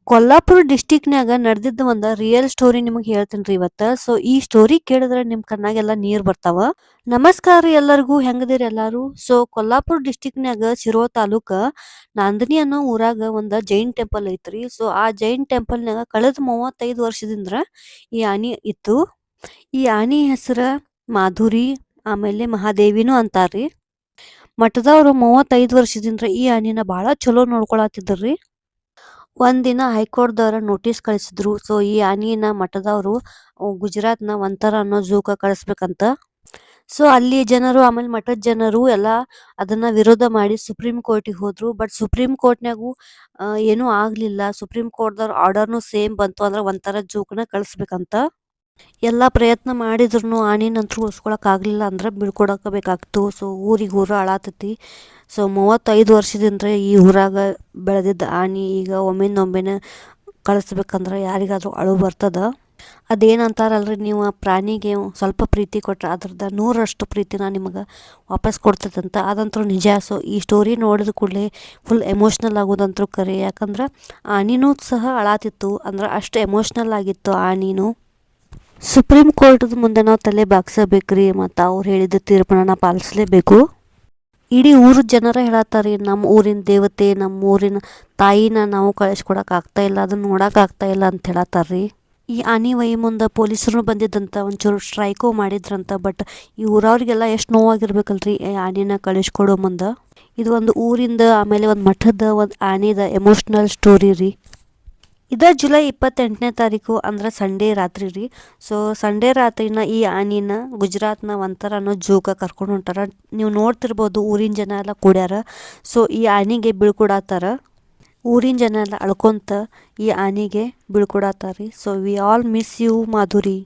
ಕೊಲ್ಲಾಪುರ ಡಿಸ್ಟಿಕ್ನ್ಯಾಗ ನಡೆದಿದ್ದ ಒಂದು real story ನಿಮಗೆ ಹೇಳ್ತೀನಿ ಇವತ್ತ. ಸೊ ಈ ಸ್ಟೋರಿ ಕೇಳಿದ್ರೆ ನಿಮ್ಮ ಕಣ್ಣಾಗೆಲ್ಲ ನೀರು ಬರ್ತಾವ. ನಮಸ್ಕಾರ ರೀ ಎಲ್ಲರಿಗೂ, ಹೆಂಗದಿರಿ ಎಲ್ಲಾರು? ಸೊ ಕೊಲ್ಲಾಪುರ ಡಿಸ್ಟಿಕ್ನ್ಯಾಗ ಶಿರೋ ತಾಲೂಕ ನಂದಿನಿ ಅನ್ನೋ ಊರಾಗ ಒಂದು ಜೈನ್ ಟೆಂಪಲ್ ಐತ್ರಿ. ಸೊ ಆ ಜೈನ್ ಟೆಂಪಲ್ನಾಗ ಕಳೆದ 35 ವರ್ಷದಿಂದ ಈ ಆನಿ ಇತ್ತು. ಈ ಆನಿ ಹೆಸರ ಮಾಧುರಿ, ಆಮೇಲೆ ಮಹಾದೇವಿನೂ ಅಂತಾರ್ರಿ. ಮಠದವ್ರು 35 ವರ್ಷದಿಂದ ಈ ಆನಿನ ಭಾಳ ಚಲೋ ನೋಡ್ಕೊಳತ್ತಿದ್ರಿ. ಒಂದಿನ ಹೈಕೋರ್ಟ್ದವ್ರ ನೋಟಿಸ್ ಕಳಿಸಿದ್ರು. ಸೊ ಈ ಆನಿನ ಮಠದವರು ಗುಜರಾತ್ನ ಒಂತರ ಅನ್ನೋ ಝೂಕ ಕಳಿಸ್ಬೇಕಂತ. ಸೊ ಅಲ್ಲಿ ಜನರು, ಆಮೇಲೆ ಮಠದ ಜನರು ಎಲ್ಲ ಅದನ್ನ ವಿರೋಧ ಮಾಡಿ ಸುಪ್ರೀಂ ಕೋರ್ಟಿಗೆ ಹೋದ್ರು. ಬಟ್ ಸುಪ್ರೀಂ ಕೋರ್ಟ್ನಾಗೂ ಏನೂ ಆಗ್ಲಿಲ್ಲ. ಸುಪ್ರೀಂ ಕೋರ್ಟ್ದವ್ರ ಆರ್ಡರ್ನು ಸೇಮ್ ಬಂತು, ಅಂದ್ರೆ ಒಂಥರ ಝೂಕನ ಕಳಿಸ್ಬೇಕಂತ. ಎಲ್ಲ ಪ್ರಯತ್ನ ಮಾಡಿದ್ರು ಆನಿನಂತರೂ ಉಳಿಸ್ಕೊಳಕ್ ಆಗ್ಲಿಲ್ಲ, ಅಂದ್ರೆ ಬೀಳ್ಕೊಡಕಬೇಕಾಗ್ತು. ಸೊ ಊರು ಹಾಳಾತತಿ. ಸೊ 35 ವರ್ಷದಿಂದ ಈ ಊರಾಗ ಬೆಳೆದಿದ್ದ ಆನಿ ಈಗ ಒಮ್ಮೆನೊಮ್ಮೆನ ಕಳಿಸ್ಬೇಕಂದ್ರೆ ಯಾರಿಗಾದ್ರೂ ಅಳು ಬರ್ತದ. ಅದೇನಂತಾರಲ್ರಿ, ನೀವು ಆ ಪ್ರಾಣಿಗೆ ಸ್ವಲ್ಪ ಪ್ರೀತಿ ಕೊಟ್ರೆ ಅದ್ರದ್ದು 100ರಷ್ಟು ಪ್ರೀತಿನ ನಿಮಗೆ ವಾಪಸ್ ಕೊಡ್ತದಂತ. ಅದಂತೂ ನಿಜ. ಸೊ ಈ ಸ್ಟೋರಿ ನೋಡಿದ ಕೂಡಲೇ ಫುಲ್ ಎಮೋಷ್ನಲ್ ಆಗೋದಂತೂ ಕರೆ. ಯಾಕಂದ್ರೆ ಆನಿನೂ ಸಹ ಅಳಾತಿತ್ತು, ಅಂದ್ರೆ ಅಷ್ಟು ಎಮೋಷ್ನಲ್ ಆಗಿತ್ತು ಆನಿನೂ. ಸುಪ್ರೀಂ ಕೋರ್ಟ್ದ ಮುಂದೆ ನಾವು ತಲೆ ಬಾಗ್ಸಬೇಕ್ರಿ, ಮತ್ತು ಅವ್ರು ಹೇಳಿದ ತೀರ್ಪನ್ನ ಪಾಲಿಸಲೇಬೇಕು. ಇಡೀ ಊರ ಜನರ ಹೇಳತ್ತಾರಿ, ನಮ್ಮ ಊರಿನ ದೇವತೆ, ನಮ್ಮ ಊರಿನ ತಾಯಿನ ನಾವು ಕಳಿಸ್ಕೊಡಕ್ಕೆ ಆಗ್ತಾ ಇಲ್ಲ, ಅದನ್ನ ನೋಡಕ್ಕೆ ಆಗ್ತಾ ಇಲ್ಲ ಅಂತ ಹೇಳತ್ತಾರ್ರಿ. ಈ ಆನಿ ವೈ ಮುಂದೆ ಪೊಲೀಸರು ಬಂದಿದ್ದಂತ, ಒಂಚೂರು ಸ್ಟ್ರೈಕು ಮಾಡಿದ್ರಂತ. ಬಟ್ ಈ ಊರವ್ರಿಗೆಲ್ಲ ಎಷ್ಟು ನೋವಾಗಿರ್ಬೇಕಲ್ರಿ ಈ ಆನಿನ ಕಳಿಸ್ಕೊಡೋ ಮುಂದೆ. ಇದು ಒಂದು ಊರಿಂದ, ಆಮೇಲೆ ಒಂದು ಮಠದ, ಒಂದು ಆನಿದ ಎಮೋಷ್ನಲ್ ಸ್ಟೋರಿ ರೀ. ಜುಲೈ 28ನೇ ತಾರೀಕು, ಅಂದ್ರೆ ಸಂಡೇ ರಾತ್ರಿ ರೀ. ಸೊ ಸಂಡೇ ರಾತ್ರಿನ ಈ ಆನಿನ ಗುಜರಾತ್ನ ಒಂಥರ ಅನ್ನೋ ಝೂಕ ಕರ್ಕೊಂಡು ಹೊಂಟಾರ. ನೀವು ನೋಡ್ತಿರ್ಬೋದು, ಊರಿನ ಜನ ಎಲ್ಲ ಕೂಡ್ಯಾರ. ಸೊ ಈ ಆನಿಗೆ ಬೀಳ್ಕೊಡತ್ತಾರ. ಊರಿನ ಜನ ಎಲ್ಲ ಅಳ್ಕೊಂತ ಈ ಆನಿಗೆ ಬೀಳ್ಕೊಡತ್ತಾರ ರೀ. So we all miss you Madhuri.